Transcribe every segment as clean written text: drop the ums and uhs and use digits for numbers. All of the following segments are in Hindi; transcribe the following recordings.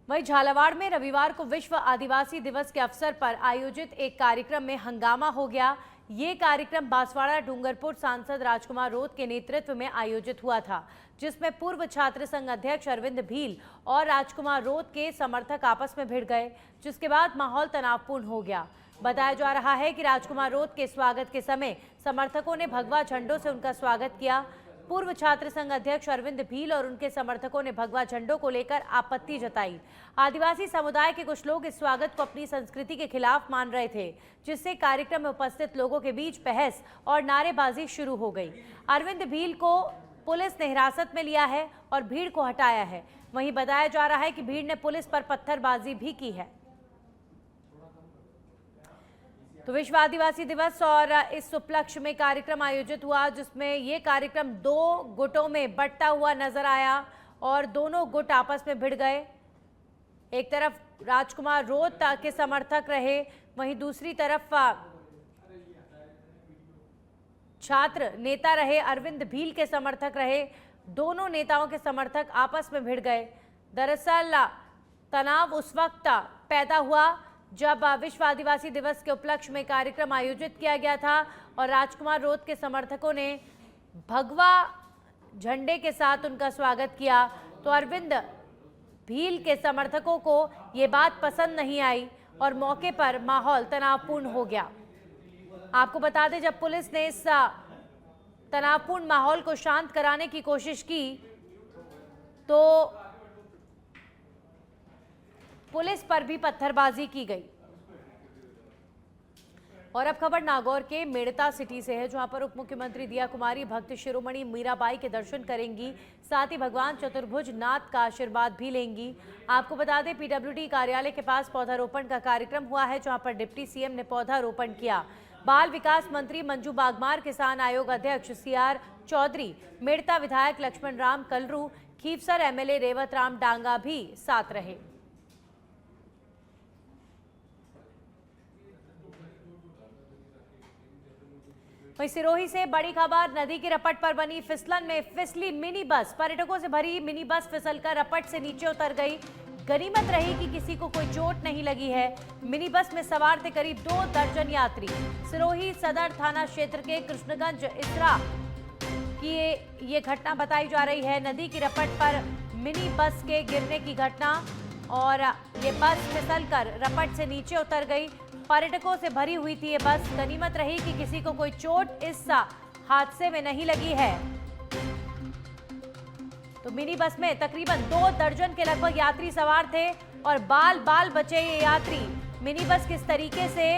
वहीं झालावाड़ में रविवार को विश्व आदिवासी दिवस के अवसर पर आयोजित एक कार्यक्रम में हंगामा हो गया। ये कार्यक्रम बांसवाड़ा डूंगरपुर सांसद राजकुमार रोत के नेतृत्व में आयोजित हुआ था, जिसमें पूर्व छात्र संघ अध्यक्ष अरविंद भील और राजकुमार रोत के समर्थक आपस में भिड़ गए, जिसके बाद माहौल तनावपूर्ण हो गया। बताया जा रहा है कि राजकुमार रोत के स्वागत के समय समर्थकों ने भगवा झंडों से उनका स्वागत किया। पूर्व छात्र संघ अध्यक्ष अरविंद भील और उनके समर्थकों ने भगवा झंडों को लेकर आपत्ति जताई। आदिवासी समुदाय के कुछ लोग इस स्वागत को अपनी संस्कृति के खिलाफ मान रहे थे, जिससे कार्यक्रम में उपस्थित लोगों के बीच बहस और नारेबाजी शुरू हो गई। अरविंद भील को पुलिस ने हिरासत में लिया है और भीड़ को हटाया है। वहीं बताया जा रहा है कि भीड़ ने पुलिस पर पत्थरबाजी भी की है। तो विश्व आदिवासी दिवस और इस उपलक्ष्य में कार्यक्रम आयोजित हुआ, जिसमें ये कार्यक्रम 2 गुटों में बंटता हुआ नजर आया और दोनों गुट आपस में भिड़ गए। एक तरफ राजकुमार रोत के समर्थक रहे, वहीं दूसरी तरफ छात्र नेता रहे अरविंद भील के समर्थक रहे। दोनों नेताओं के समर्थक आपस में भिड़ गए। दरअसल तनाव उस वक्त पैदा हुआ जब विश्व आदिवासी दिवस के उपलक्ष्य में कार्यक्रम आयोजित किया गया था और राजकुमार रोत के समर्थकों ने भगवा झंडे के साथ उनका स्वागत किया, तो अरविंद भील के समर्थकों को ये बात पसंद नहीं आई और मौके पर माहौल तनावपूर्ण हो गया। आपको बता दें, जब पुलिस ने इस तनावपूर्ण माहौल को शांत कराने की कोशिश की तो पुलिस पर भी पत्थरबाजी की गई। और अब खबर नागौर के मेड़ता सिटी से है, जहां पर उप मुख्यमंत्री दिया कुमारी भक्त शिरोमणि मीराबाई के दर्शन करेंगी, साथ ही भगवान चतुर्भुज नाथ का आशीर्वाद भी लेंगी। आपको बता दें, पीडब्ल्यूडी कार्यालय के पास पौधारोपण का कार्यक्रम हुआ है, जहां पर डिप्टी सीएम ने पौधारोपण किया। बाल विकास मंत्री मंजू बागमार, किसान आयोग अध्यक्ष सीआर चौधरी, मेड़ता विधायक लक्ष्मण राम कलरू, खीवसर एमएलए रेवत राम डांगा भी साथ रहे। वहीं सिरोही से बड़ी खबर, नदी की रपट पर बनी फिसलन में फिसली मिनी बस। पर्यटकों से भरी मिनी बस फिसलकर रपट से नीचे उतर गई। गनीमत रही कि किसी को कोई चोट नहीं लगी है। मिनी बस में सवार थे करीब 2 दर्जन यात्री। सिरोही सदर थाना क्षेत्र के कृष्णगंज इसरा की ये घटना बताई जा रही है। नदी की रपट पर मिनी बस के गिरने की घटना और ये बस फिसलकर रपट से नीचे उतर गई। पर्यटकों से भरी हुई थी ये बस। गनीमत रही कि किसी को कोई चोट इस हादसे में नहीं लगी है। तो मिनी बस में तकरीबन 2 दर्जन के लगभग यात्री सवार थे और बाल बाल बचे ये यात्री। मिनी बस किस तरीके से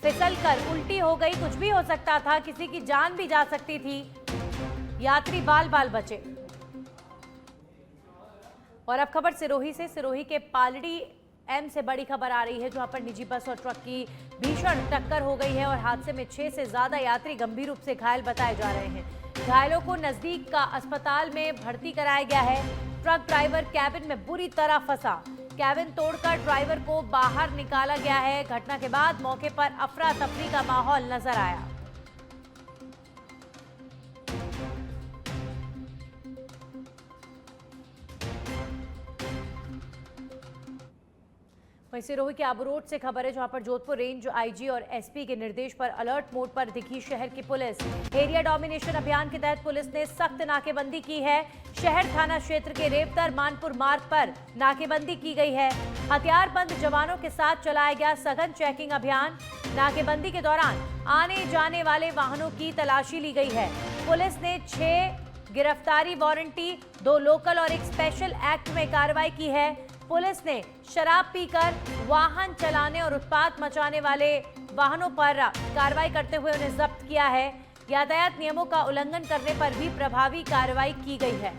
फिसलकर उल्टी हो गई, कुछ भी हो सकता था, किसी की जान भी जा सकती थी। यात्री बाल बाल बचे। और अब खबर सिरोही से, सिरोही के पालड़ी एम से बड़ी खबर आ रही है, जहां पर निजी बस और ट्रक की भीषण टक्कर हो गई है और हादसे में 6 से ज्यादा यात्री गंभीर रूप से घायल बताए जा रहे हैं। घायलों को नजदीक का अस्पताल में भर्ती कराया गया है। ट्रक ड्राइवर कैबिन में बुरी तरह फंसा। कैबिन तोड़कर ड्राइवर को बाहर निकाला गया है। घटना के बाद मौके पर अफरा तफरी का माहौल नजर आया। वहीं सिरोही के आबू रोड से खबर है, जहां पर जोधपुर रेंज आईजी और एसपी के निर्देश पर अलर्ट मोड पर दिखी शहर की पुलिस। एरिया डोमिनेशन अभियान के तहत पुलिस ने सख्त नाकेबंदी की है। शहर थाना क्षेत्र के रेवतर मानपुर मार्ग पर नाकेबंदी की गई है। हथियारबंद जवानों के साथ चलाया गया सघन चेकिंग अभियान। नाकेबंदी के दौरान आने जाने वाले वाहनों की तलाशी ली गई है। पुलिस ने 6 गिरफ्तारी वारंटी, 2 लोकल और एक स्पेशल एक्ट में कार्रवाई की है। पुलिस ने शराब पीकर वाहन चलाने और उत्पात मचाने वाले वाहनों पर कार्रवाई करते हुए उन्हें जब्त किया है। यातायात नियमों का उल्लंघन करने पर भी प्रभावी कार्रवाई की गई है।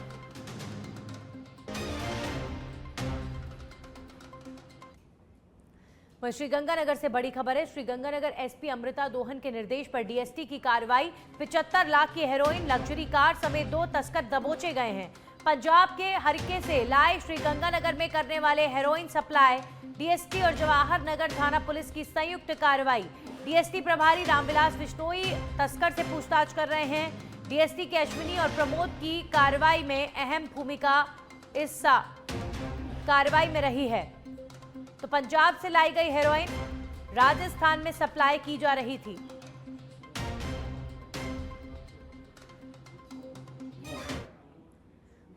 वहीं श्रीगंगानगर से बड़ी खबर है। श्रीगंगानगर एसपी अमृता दोहन के निर्देश पर डीएसटी की कार्रवाई। 75 लाख की हेरोइन, लग्जरी कार समेत 2 तस्कर दबोचे गए हैं। पंजाब के हरिके से लाए श्रीगंगानगर में करने वाले हेरोइन सप्लाई। डीएसटी और जवाहर नगर थाना पुलिस की संयुक्त कार्रवाई। डीएसटी प्रभारी रामविलास बिश्नोई तस्कर से पूछताछ कर रहे हैं। डीएसटी के अश्विनी और प्रमोद की कार्रवाई में अहम भूमिका इस कार्रवाई में रही है। तो पंजाब से लाई गई हेरोइन राजस्थान में सप्लाई की जा रही थी।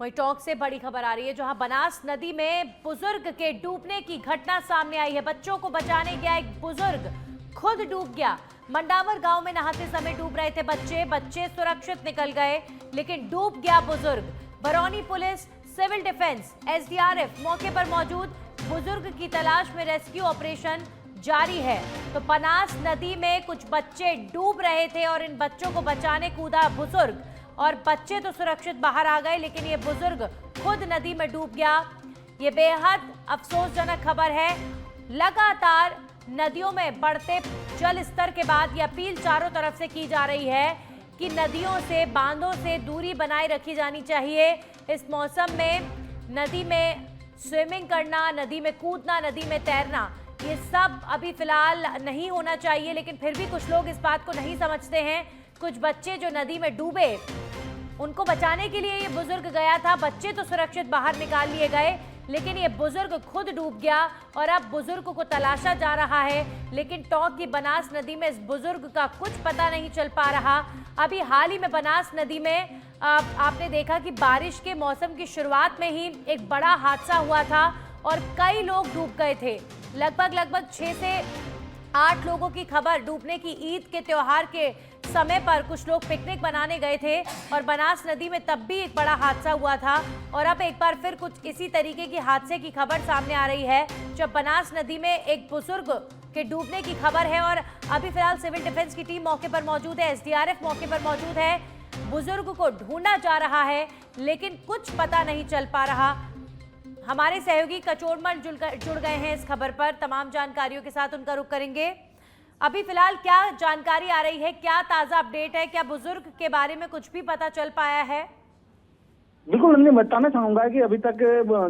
वहीं टोंक से बड़ी खबर आ रही है, जहां बनास नदी में बुजुर्ग के डूबने की घटना सामने आई है। बच्चों को बचाने गया एक बुजुर्ग खुद डूब गया। मंडावर गांव में नहाते समय डूब रहे थे बच्चे सुरक्षित निकल गए, लेकिन डूब गया बुजुर्ग। Barauni police, civil defence, SDRF मौके पर मौजूद। बुजुर्ग की तलाश में रेस्क्यू ऑपरेशन जारी है। तो बनास नदी में कुछ बच्चे डूब रहे थे और इन बच्चों को बचाने कूदा बुजुर्ग, और बच्चे तो सुरक्षित बाहर आ गए, लेकिन ये बुजुर्ग खुद नदी में डूब गया। ये बेहद अफसोसजनक खबर है। लगातार नदियों में बढ़ते जल स्तर के बाद ये अपील चारों तरफ से की जा रही है कि नदियों से, बांधों से दूरी बनाए रखी जानी चाहिए। इस मौसम में नदी में स्विमिंग करना, नदी में कूदना, नदी में तैरना, ये सब अभी फिलहाल नहीं होना चाहिए, लेकिन फिर भी कुछ लोग इस बात को नहीं समझते हैं। कुछ बच्चे जो नदी में डूबे, उनको बचाने के लिए ये बुजुर्ग गया था। बच्चे तो सुरक्षित बाहर निकाल लिए गए, लेकिन ये बुजुर्ग खुद डूब गया और अब बुजुर्ग को तलाशा जा रहा है। लेकिन टोंक की बनास नदी में इस बुजुर्ग का कुछ पता नहीं चल पा रहा। अभी हाल ही में बनास नदी में आपने देखा कि बारिश के मौसम की शुरुआत में ही एक बड़ा हादसा हुआ था और कई लोग डूब गए थे। लगभग 6 से 8 लोगों की खबर डूबने की। ईद के त्योहार के समय पर कुछ लोग पिकनिक मनाने गए थे और बनास नदी में तब भी एक बड़ा हादसा हुआ था, और अब एक बार फिर कुछ इसी तरीके की हादसे की खबर सामने आ रही है, जब बनास नदी में एक बुजुर्ग के डूबने की खबर है। और अभी फिलहाल सिविल डिफेंस की टीम मौके पर मौजूद है, एसडीआरएफ मौके पर मौजूद है। बुजुर्ग को ढूंढा जा रहा है, लेकिन कुछ पता नहीं चल पा रहा। हमारे सहयोगी कचोड़मल जुड़ गए हैं इस खबर पर, तमाम जानकारियों के साथ उनका रुख करेंगे। अभी फिलहाल क्या जानकारी आ रही है, क्या ताजा अपडेट है, क्या बुजुर्ग के बारे में कुछ भी पता चल पाया है? बिल्कुल, मैं बताना चाहूंगा कि अभी तक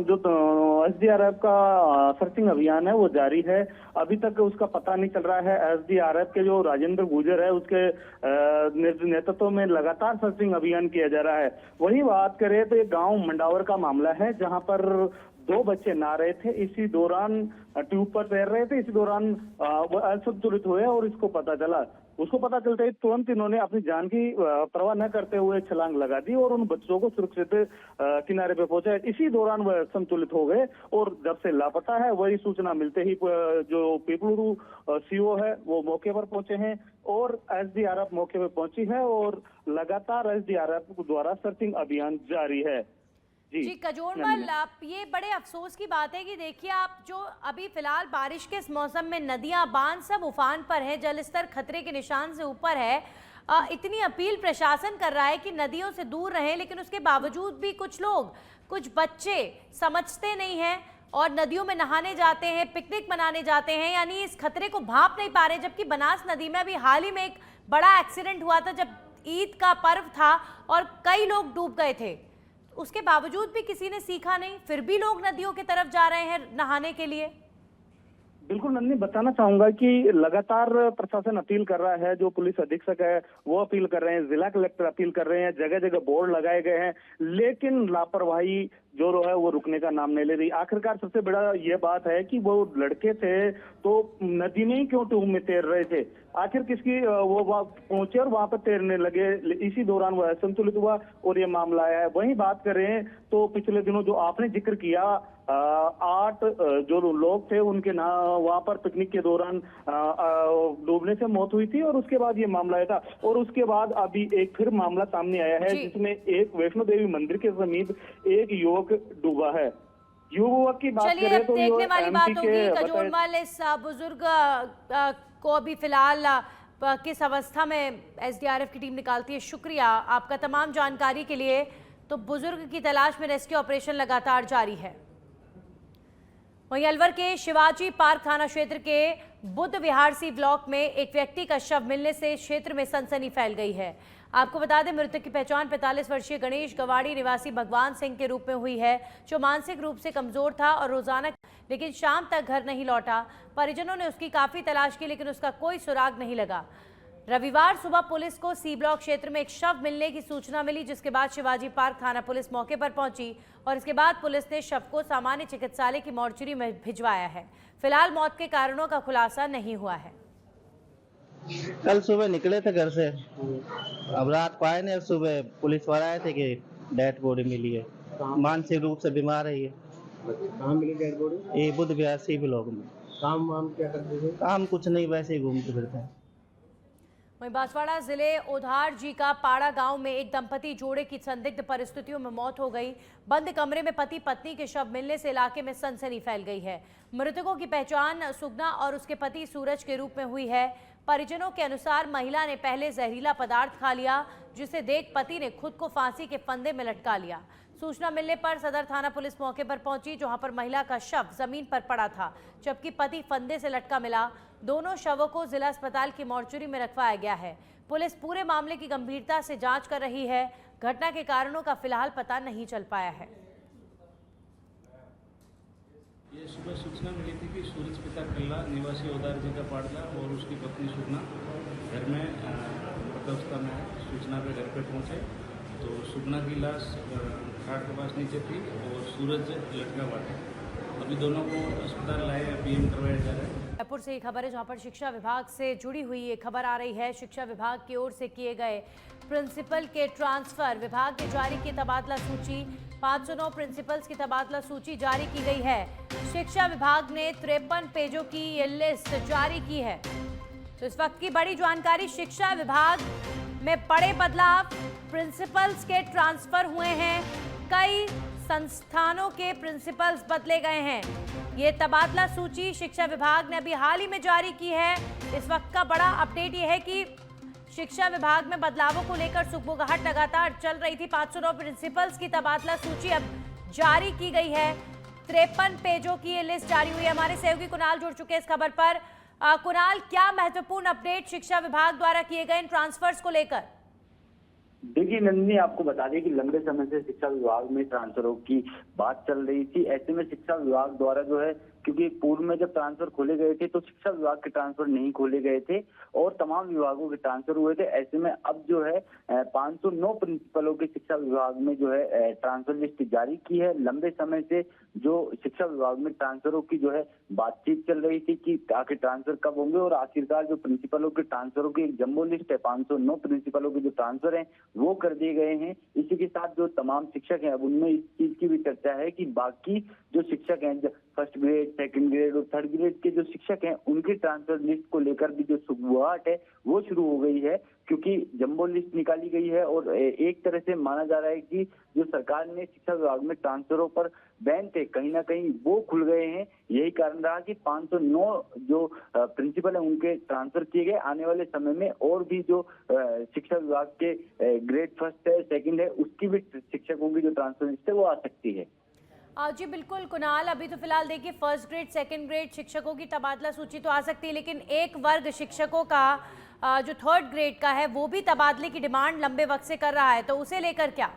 जो एसडीआरएफ का सर्चिंग अभियान है वो जारी है। अभी तक उसका पता नहीं चल रहा है। एसडीआरएफ के जो राजेंद्र गुर्जर है, उसके नेतृत्व में लगातार सर्चिंग अभियान किया जा रहा है। वही बात करें तो ये गांव मंडावर का मामला है, जहां पर 2 बच्चे नहा रहे थे। इसी दौरान ट्यूब पर तैर रहे थे, इसी दौरान वो असंतुलित हुए और इसको पता चला। उसको पता चलते ही तुरंत इन्होंने अपनी जान की परवाह न करते हुए छलांग लगा दी और उन बच्चों को सुरक्षित किनारे पे पहुंचाया। इसी दौरान वह संतुलित हो गए और जब से लापता है, वही सूचना मिलते ही जो पीपलुरु सीओ है वो मौके पर पहुंचे हैं और एसडीआरएफ मौके पर पहुंची है और लगातार एसडीआरएफ द्वारा सर्चिंग अभियान जारी है। जी कजोड़मल, ये बड़े अफसोस की बात है कि देखिए, आप जो अभी फिलहाल बारिश के इस मौसम में नदियां, बांध सब उफान पर है, जल स्तर खतरे के निशान से ऊपर है। इतनी अपील प्रशासन कर रहा है कि नदियों से दूर रहें, लेकिन उसके बावजूद भी कुछ लोग, कुछ बच्चे समझते नहीं हैं और नदियों में नहाने जाते हैं, पिकनिक मनाने जाते हैं, यानी इस खतरे को भांप नहीं पा रहे। जबकि बनास नदी में अभी हाल ही में एक बड़ा एक्सीडेंट हुआ था, जब ईद का पर्व था और कई लोग डूब गए थे। उसके बावजूद भी किसी ने सीखा नहीं, फिर भी लोग नदियों की तरफ जा रहे हैं नहाने के लिए। बिल्कुल नन्नी, बताना चाहूंगा कि लगातार प्रशासन अपील कर रहा है। जो पुलिस अधीक्षक है वो अपील कर रहे हैं, जिला कलेक्टर अपील कर रहे हैं, जगह जगह बोर्ड लगाए गए हैं, लेकिन लापरवाही जो है वो रुकने का नाम नहीं ले रही। आखिरकार सबसे बड़ा ये बात है कि वो लड़के थे तो नदी में ही क्यों ट्यूब में तैर रहे थे, आखिर किसकी वो पहुंचे और वहां पर तैरने लगे। इसी दौरान वह असंतुलित हुआ और ये मामला आया है। वहीं बात करें तो पिछले दिनों जो आपने जिक्र किया, 8 जो लोग थे उनके वहां पर पिकनिक के दौरान डूबने से मौत हुई थी और उसके बाद ये मामला आया था। और उसके बाद अभी एक फिर मामला सामने आया है, जिसमें एक वैष्णो देवी मंदिर के समीप एक युवक डूबा है। युवक की बात करें तो देखने वाली बात होगी कजोड़मल, इस बुजुर्ग को अभी फिलहाल किस अवस्था में एसडीआरएफ की टीम निकालती है। शुक्रिया आपका तमाम जानकारी के लिए। तो बुजुर्ग की तलाश में रेस्क्यू ऑपरेशन लगातार जारी है। वहीं अलवर के शिवाजी पार्क थाना क्षेत्र के बुद्ध विहार सी ब्लॉक में एक व्यक्ति का शव मिलने से क्षेत्र में सनसनी फैल गई है। आपको बता दें, मृतक की पहचान 45 वर्षीय गणेश गवाड़ी निवासी भगवान सिंह के रूप में हुई है, जो मानसिक रूप से कमजोर था और रोजाना लेकिन शाम तक घर नहीं लौटा। परिजनों ने उसकी काफी तलाश की, लेकिन उसका कोई सुराग नहीं लगा। रविवार सुबह पुलिस को सी ब्लॉक क्षेत्र में एक शव मिलने की सूचना मिली, जिसके बाद शिवाजी पार्क थाना पुलिस मौके पर पहुंची और इसके बाद पुलिस ने शव को सामान्य चिकित्सालय की मोर्चरी में भिजवाया है। फिलहाल मौत के कारणों का खुलासा नहीं हुआ है। कल सुबह निकले थे घर से, अब रात को आए नहीं, सुबह पुलिस वाले आए थे कि डेड बॉडी मिली है, मानसिक रूप से बीमार है ये। कहाँ मिली डेड बॉडी? ये बुध विहार सी ब्लॉक में। काम वाम क्या करते थे? काम कुछ नहीं, वैसे ही घूमते फिरते हैं। वहीं बांसवाड़ा जिले ओधार जी का पाड़ा गांव में एक दंपति जोड़े की संदिग्ध परिस्थितियों में मौत हो गई। बंद कमरे में पति पत्नी के शव मिलने से इलाके में सनसनी फैल गई है। मृतकों की पहचान सुगना और उसके पति सूरज के रूप में हुई है। परिजनों के अनुसार महिला ने पहले जहरीला पदार्थ खा लिया, जिसे देख पति ने खुद को फांसी के फंदे में लटका लिया। सूचना मिलने पर सदर थाना पुलिस मौके पर पहुंची, जहां पर महिला का शव जमीन पर पड़ा था, जबकि पति फंदे से लटका मिला। दोनों शवों को जिला अस्पताल की मोर्चरी में रखवाया गया है। पुलिस पूरे मामले की गंभीरता से जांच कर रही है। घटना के कारणों का फिलहाल पता नहीं चल पाया है। ये सुबह सूचना मिली थी कि सूरज पिता किल्ला निवासी ओदार जी का पाड़ला और उसकी पत्नी सुगना घर में अवस्था में है। सूचना पे घर पे पहुंचे तो सुगना की लाश खाट के पास नीचे थी और सूरज लटका हुआ था। अभी दोनों को अस्पताल लाए, पीएम करवाया जा रहा है। जयपुर से ये खबर है, जहां पर शिक्षा विभाग से जुड़ी हुई ये खबर आ रही है। शिक्षा विभाग की ओर से किए गए प्रिंसिपल के ट्रांसफर, विभाग ने जारी की तबादला सूची। 509 प्रिंसिपल्स की तबादला सूची जारी की गई है। शिक्षा विभाग ने 53 पेजों की ये लिस्ट जारी की है। तो इस वक्त की बड़ी जानकारी, शिक्षा विभाग में बड़े बदलाव, प्रिंसिपल्स के ट्रांसफर हुए हैं, कई संस्थानों के प्रिंसिपल्स बदले गए हैं। ये तबादला सूची शिक्षा विभाग ने अभी हाल ही में जारी की है। इस वक्त का बड़ा अपडेट ये है कि शिक्षा विभाग में बदलावों को लेकर सुगबुगाहट लगातार चल रही थी। 509 प्रिंसिपल्स की तबादला सूची अब जारी की गई है। 53 पेजों की ये लिस्ट जारी हुई है। हमारे सहयोगी कुणाल जुड़ चुके हैं इस खबर पर। कुणाल, क्या महत्वपूर्ण अपडेट शिक्षा विभाग द्वारा किए गए इन ट्रांसफर्स को लेकर? देखिए नंदिनी, आपको बता दें कि लंबे समय से शिक्षा विभाग में ट्रांसफरों की बात चल रही थी। ऐसे में शिक्षा विभाग द्वारा जो है, क्योंकि पूर्व में जब ट्रांसफर खोले गए थे तो शिक्षा विभाग के ट्रांसफर नहीं खोले गए थे और तमाम विभागों के ट्रांसफर हुए थे। ऐसे में अब जो है 509 प्रिंसिपलों के शिक्षा विभाग में जो है ट्रांसफर लिस्ट जारी की है। लंबे समय से जो शिक्षा विभाग में ट्रांसफरों की जो है बातचीत चल रही थी कि आखिर ट्रांसफर कब होंगे, और आखिरकार जो प्रिंसिपलों के ट्रांसफरों की एक जम्बो लिस्ट है, 509 प्रिंसिपलों के जो ट्रांसफर हैं वो कर दिए गए हैं। इसी के साथ जो तमाम शिक्षक हैं, अब उनमें इस चीज की भी चर्चा है कि बाकी जो शिक्षक हैं, फर्स्ट ग्रेड, सेकंड ग्रेड और थर्ड ग्रेड के जो शिक्षक हैं, उनकी ट्रांसफर लिस्ट को लेकर भी जो सुगबुगाहट है वो शुरू हो गई है, क्योंकि जंबो लिस्ट निकाली गई है और एक तरह से माना जा रहा है कि जो सरकार ने शिक्षा विभाग में ट्रांसफरों पर बैन थे, कहीं ना कहीं वो खुल गए हैं। यही कारण रहा कि 509 जो प्रिंसिपल है उनके ट्रांसफर किए गए। आने वाले समय में और भी जो शिक्षा विभाग के ग्रेड फर्स्ट है, सेकंड है, उसकी भी शिक्षकों की जो ट्रांसफर लिस्ट है वो आ सकती है। जी बिल्कुल कुणाल, अभी तो फिलहाल देखिए फर्स्ट ग्रेड सेकंड ग्रेड शिक्षकों की तबादला सूची तो आ सकती है, लेकिन एक वर्ग शिक्षकों का जो थर्ड ग्रेड का है वो भी तबादले की डिमांड लंबे वक्त से कर रहा है, तो उसे लेकर क्या?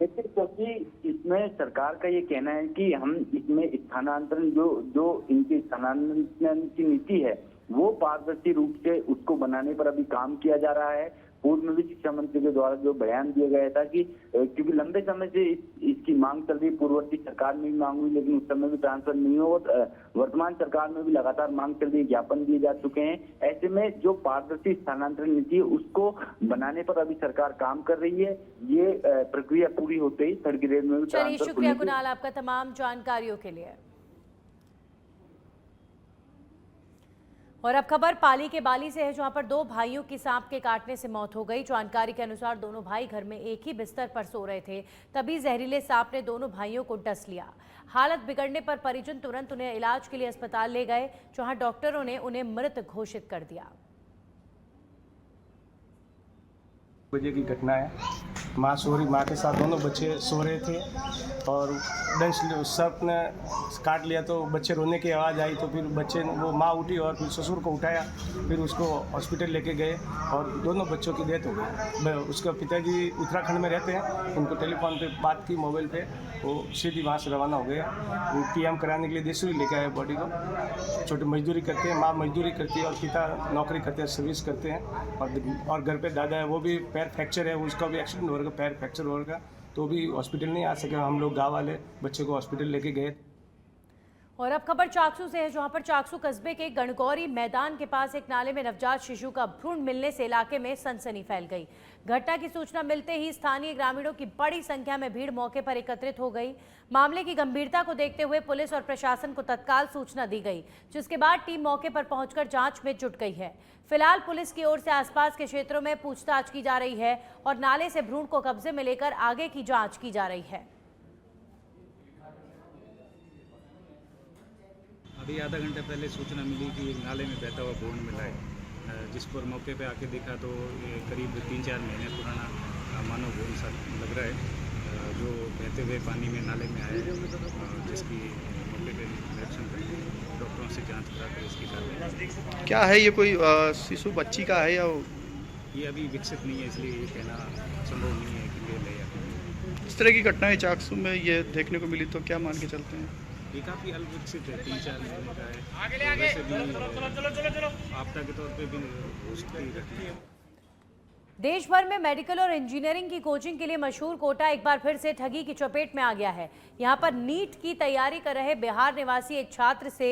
देखिए, क्योंकि इसमें सरकार का ये कहना है कि हम इसमें स्थानांतरण जो इनकी स्थानांतरण की नीति है वो पारदर्शी रूप से उसको बनाने पर अभी काम किया जा रहा है। पूर्व में भी शिक्षा मंत्री के द्वारा जो बयान दिया गया था कि क्योंकि लंबे समय से इसकी मांग चल रही, पूर्ववर्ती सरकार में भी मांग हुई लेकिन उस समय भी ट्रांसफर नहीं हुआ, और वर्तमान सरकार में भी लगातार मांग चल रही, ज्ञापन दिए जा चुके हैं। ऐसे में जो पारदर्शी स्थानांतरण नीति है उसको बनाने पर अभी सरकार काम कर रही है। ये प्रक्रिया पूरी होते ही थर्ड ग्रेड में भी चलिए, शुक्रिया कुणाल आपका तमाम जानकारियों के लिए। और अब खबर पाली के बाली से है, जहां पर दो भाइयों की सांप के काटने से मौत हो गई। जानकारी के अनुसार दोनों भाई घर में एक ही बिस्तर पर सो रहे थे, तभी जहरीले सांप ने दोनों भाइयों को डस लिया। हालत बिगड़ने पर परिजन तुरंत उन्हें इलाज के लिए अस्पताल ले गए, जहां डॉक्टरों ने उन्हें मृत घोषित कर दिया। बजे की घटना है। माँ के साथ दोनों बच्चे सो रहे थे और डंश सर्प ने काट लिया तो बच्चे रोने की आवाज़ आई, तो फिर वो माँ उठी और फिर ससुर को उठाया, फिर उसको हॉस्पिटल लेके गए और दोनों बच्चों की डेथ हो गई। उसका पिताजी उत्तराखंड में रहते हैं, उनको टेलीफोन पे बात की मोबाइल पे, वो सीधी वहाँ से रवाना हो गए। वो पीएम कराने के लिए देसूरी लेके आए बॉडी को। छोटी मजदूरी करते हैं, माँ मजदूरी करती है और पिता नौकरी करते हैं, सर्विस करते हैं। और घर पे दादा है, वो भी पैर फ्रैक्चर है, उसका भी एक्सीडेंट होगा, पैर फ्रैक्चर होगा, तो भी हॉस्पिटल नहीं आ सके। हम लोग गाँव वाले बच्चे को हॉस्पिटल लेके गए। और अब खबर चाकसू से है, जहां पर चाकसू कस्बे के गणगौरी मैदान के पास एक नाले में नवजात शिशु का भ्रूण मिलने से इलाके में सनसनी फैल गई। घटना की सूचना मिलते ही स्थानीय ग्रामीणों की बड़ी संख्या में भीड़ मौके पर एकत्रित हो गई। मामले की गंभीरता को देखते हुए पुलिस और प्रशासन को तत्काल सूचना दी गई, जिसके बाद टीम मौके पर पहुंचकर जांच में जुट गई है। फिलहाल पुलिस की ओर से आसपास के क्षेत्रों में पूछताछ की जा रही है और नाले से भ्रूण को कब्जे में लेकर आगे की जाँच की जा रही है। अभी आधा घंटा पहले सूचना मिली कि एक नाले में बहता हुआ भ्रूण मिला है, जिस पर मौके पे आके देखा तो ये करीब 3-4 महीने पुराना मानव भ्रूण सा लग रहा है, जो बहते हुए पानी में नाले में आया है, जिसकी मौके पे निरीक्षण करके डॉक्टरों से जांच करा कर इसकी कार्रवाई। क्या है ये, कोई शिशु बच्ची का है या ये अभी विकसित नहीं है, इसलिए ये कहना संभव नहीं है कि मेल है या फीमेल। इस तरह की घटनाएं चाकसू में ये देखने को मिली तो क्या मान के चलते हैं? ये काफ़ी अल्पविकसित है, 3-4 महीने का है, वैसे भी आपदा के तौर पे भी हो सकती है घटना। देश भर में मेडिकल और इंजीनियरिंग की कोचिंग के लिए मशहूर कोटा एक बार फिर से ठगी की चपेट में आ गया है। यहां पर नीट की तैयारी कर रहे बिहार निवासी एक छात्र से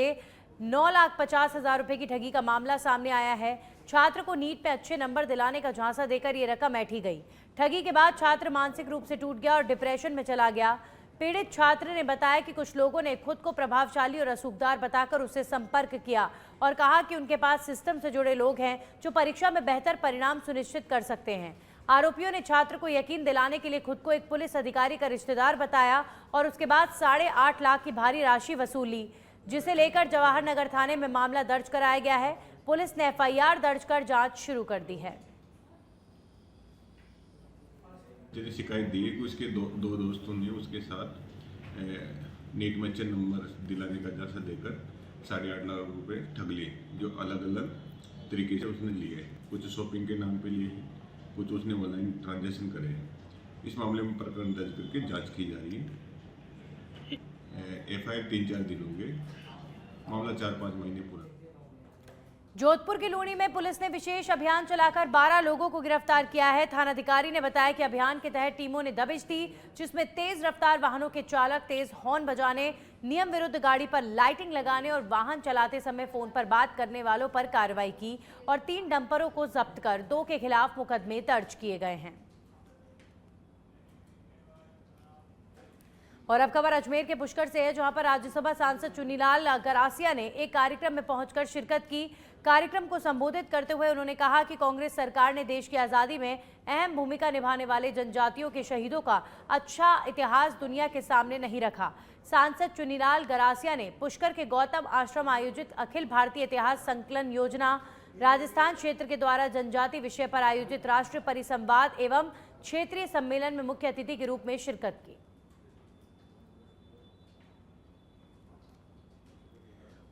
9,50,000 रुपए की ठगी का मामला सामने आया है। छात्र को नीट में अच्छे नंबर दिलाने का झांसा देकर ये रकम ऐंठी गई। ठगी के बाद छात्र मानसिक रूप से टूट गया और डिप्रेशन में चला गया। पीड़ित छात्र ने बताया कि कुछ लोगों ने खुद को प्रभावशाली और रसूखदार बताकर उससे संपर्क किया और कहा कि उनके पास सिस्टम से जुड़े लोग हैं जो परीक्षा में बेहतर परिणाम सुनिश्चित कर सकते हैं। आरोपियों ने छात्र को यकीन दिलाने के लिए खुद को एक पुलिस अधिकारी का रिश्तेदार बताया और उसके बाद 8.5 लाख की भारी राशि वसूली, जिसे लेकर जवाहर नगर थाने में मामला दर्ज कराया गया है। पुलिस ने FIR दर्ज कर जाँच शुरू कर दी है। जैसे शिकायत दी कि उसके दो दोस्तों ने उसके साथ नीट में अच्छे नंबर दिलाने का झांसा देकर 8.5 लाख रुपए ठग लिए, जो अलग अलग तरीके से उसने लिए। कुछ शॉपिंग के नाम पे लिए, कुछ उसने ऑनलाइन ट्रांजैक्शन करे। इस मामले में प्रकरण दर्ज करके जांच की जा रही है। FIR 3-4 दिन होंगे, मामला 4-5 महीने पूरा। जोधपुर की लूणी में पुलिस ने विशेष अभियान चलाकर 12 लोगों को गिरफ्तार किया है। थानाधिकारी ने बताया कि अभियान के तहत टीमों ने दबिश दी, जिसमें तेज रफ्तार वाहनों के चालक तेज हॉर्न बजाने, नियम विरुद्ध गाड़ी पर लाइटिंग लगाने और वाहन चलाते समय फोन पर बात करने वालों पर कार्रवाई की और 3 डंपरों को जब्त कर 2 के खिलाफ मुकदमे दर्ज किए गए हैं। और अब खबर अजमेर के पुष्कर से है, जहां पर राज्यसभा सांसद चुन्नीलाल गरासिया ने एक कार्यक्रम में पहुंचकर शिरकत की। कार्यक्रम को संबोधित करते हुए उन्होंने कहा कि कांग्रेस सरकार ने देश की आज़ादी में अहम भूमिका निभाने वाले जनजातियों के शहीदों का अच्छा इतिहास दुनिया के सामने नहीं रखा। सांसद चुन्नीलाल गरासिया ने पुष्कर के गौतम आश्रम आयोजित अखिल भारतीय इतिहास संकलन योजना राजस्थान क्षेत्र के द्वारा जनजाति विषय पर आयोजित राष्ट्रीय परिसंवाद एवं क्षेत्रीय सम्मेलन में मुख्य अतिथि के रूप में शिरकत की।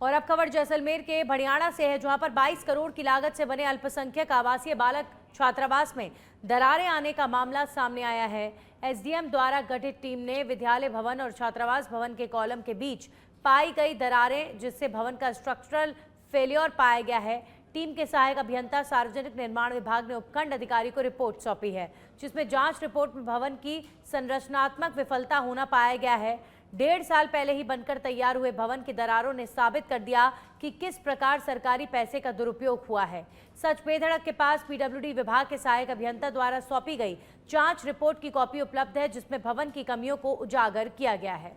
और अब खबर जैसलमेर के भड़ियाणा से है, जहां पर 22 करोड़ की लागत से बने अल्पसंख्यक आवासीय बालक छात्रावास में दरारें आने का मामला सामने आया है। SDM द्वारा गठित टीम ने विद्यालय भवन और छात्रावास भवन के कॉलम के बीच पाई गई दरारें, जिससे भवन का स्ट्रक्चरल फेलियर पाया गया है। टीम के सहायक अभियंता सार्वजनिक निर्माण विभाग ने उपखंड अधिकारी को रिपोर्ट सौंपी है, जिसमें जांच रिपोर्ट में भवन की संरचनात्मक विफलता होना पाया गया है। 1.5 साल पहले ही बनकर तैयार हुए भवन की दरारों ने साबित कर दिया कि किस प्रकार सरकारी पैसे का दुरुपयोग हुआ है। सच बेधड़क के पास PWD विभाग के सहायक अभियंता द्वारा सौंपी गई जांच रिपोर्ट की कॉपी उपलब्ध है, जिसमें भवन की कमियों को उजागर किया गया है।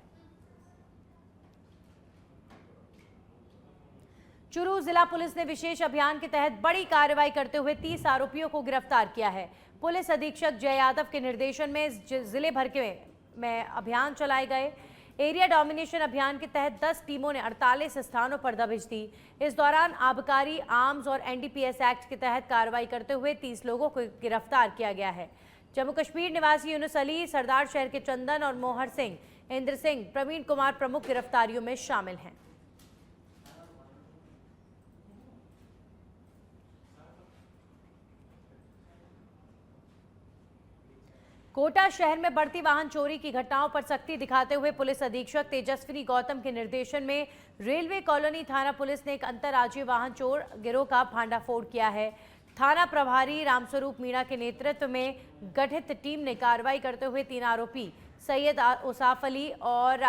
चूरू जिला पुलिस ने विशेष अभियान के तहत बड़ी कार्रवाई करते हुए 30 आरोपियों को गिरफ्तार किया है। पुलिस अधीक्षक जय यादव के निर्देशन में जिले भर में अभियान चलाए गए। एरिया डोमिनेशन अभियान के तहत 10 टीमों ने 48 स्थानों पर दबिश दी। इस दौरान आबकारी, आर्म्स और एनडीपीएस एक्ट के तहत कार्रवाई करते हुए 30 लोगों को गिरफ्तार किया गया है। जम्मू कश्मीर निवासी यूनुस अली, सरदार शहर के चंदन और मोहर सिंह, इंद्र सिंह, प्रवीण कुमार प्रमुख गिरफ्तारियों में शामिल हैं। कोटा शहर में बढ़ती वाहन चोरी की घटनाओं पर सख्ती दिखाते हुए पुलिस अधीक्षक तेजस्विनी गौतम के निर्देशन में रेलवे कॉलोनी थाना पुलिस ने एक अंतर्राज्यीय वाहन चोर गिरोह का भांडाफोड़ किया है। थाना प्रभारी रामस्वरूप मीणा के नेतृत्व में गठित टीम ने कार्रवाई करते हुए 3 आरोपी सैयद उसाफ अली और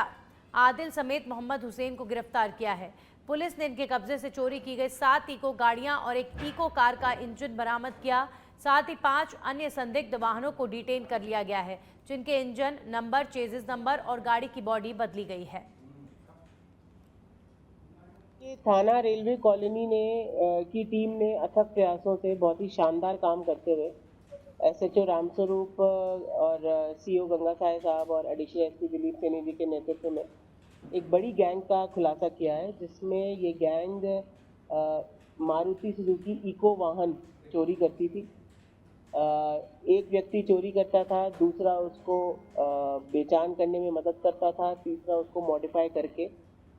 आदिल समेत मोहम्मद हुसैन को गिरफ्तार किया है। पुलिस ने इनके कब्जे से चोरी की गई 7 इको गाड़ियां और एक इको कार का इंजन बरामद किया। साथ ही 5 अन्य संदिग्ध वाहनों को डिटेन कर लिया गया है, जिनके इंजन नंबर, चेजिस नंबर और गाड़ी की बॉडी बदली गई है। थाना रेलवे कॉलोनी की टीम ने अथक प्रयासों से बहुत ही शानदार काम करते हुए एसएचओ रामस्वरूप और सीओ गंगा साय साहब और एडिशनल एसपी दिलीप सैनी जी के नेतृत्व में एक बड़ी गैंग का खुलासा किया है, जिसमें ये गैंग मारुति सुजुकी इको वाहन चोरी करती थी। एक व्यक्ति चोरी करता था, दूसरा उसको बेचान करने में मदद करता था, तीसरा उसको मॉडिफाई करके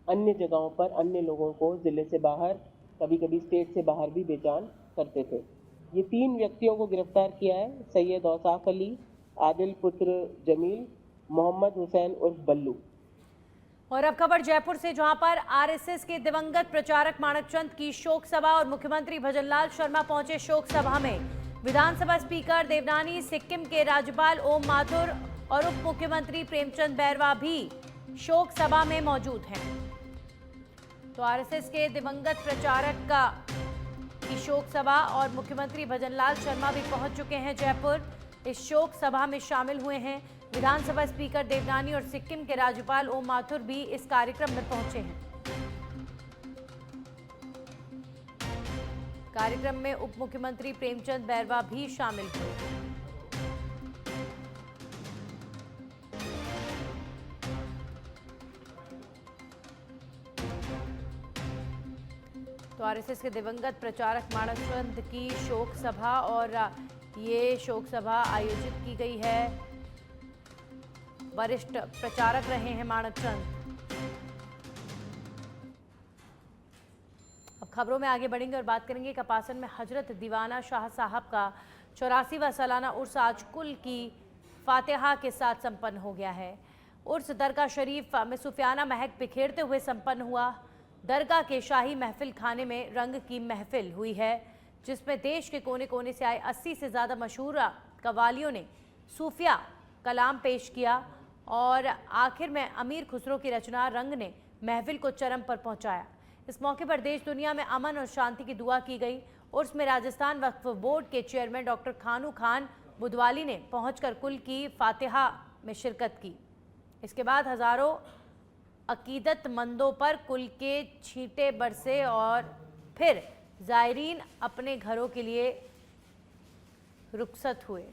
अन्य जगहों पर अन्य लोगों को ज़िले से बाहर, कभी कभी स्टेट से बाहर भी बेचान करते थे। ये 3 व्यक्तियों को गिरफ्तार किया है, सैयद औसाफ अली, आदिल पुत्र जमील, मोहम्मद हुसैन उर्फ बल्लू। और अब खबर जयपुर से, जहां पर आरएसएस के दिवंगत प्रचारक माणकचंद की शोक सभा और मुख्यमंत्री भजनलाल शर्मा पहुंचे शोक सभा में। विधानसभा स्पीकर देवनानी, सिक्किम के राज्यपाल ओम माथुर और उप मुख्यमंत्री प्रेमचंद बैरवा भी शोक सभा में मौजूद हैं। तो आरएसएस के दिवंगत प्रचारक की शोक सभा और मुख्यमंत्री भजनलाल शर्मा भी पहुंच चुके हैं जयपुर। इस शोक सभा में शामिल हुए हैं विधानसभा स्पीकर देवनानी और सिक्किम के राज्यपाल ओम माथुर भी इस कार्यक्रम में पहुंचे हैं। कार्यक्रम में उप मुख्यमंत्री प्रेमचंद बैरवा भी शामिल हुए। तो आरएसएस के दिवंगत प्रचारक माणकचंद की शोक सभा, और ये शोक सभा आयोजित की गई है। वरिष्ठ प्रचारक रहे हैं माणकचंद। अब खबरों में आगे बढ़ेंगे और बात करेंगे कपासन में हजरत दीवाना शाह साहब का 84वां सालाना उर्स आज कुल की फातिहा के साथ संपन्न हो गया है। उर्स दरगाह शरीफ में सूफियाना महक बिखेरते हुए संपन्न हुआ। दरगाह के शाही महफिल खाने में रंग की महफिल हुई है, जिसमें देश के कोने कोने से आए 80 से ज़्यादा मशहूर कवालियों ने सूफिया कलाम पेश किया और आखिर में अमीर खुसरो की रचना रंग ने महफिल को चरम पर पहुंचाया। इस मौके पर देश दुनिया में अमन और शांति की दुआ की गई। उर्स में राजस्थान वक्फ बोर्ड के चेयरमैन डॉक्टर खानू खान बुधवाली ने पहुंचकर कुल की फातिहा में शिरकत की। इसके बाद हज़ारों अकीदतमंदों पर कुल के छींटे बरसे और फिर ज़ायरीन अपने घरों के लिए रुखसत हुए।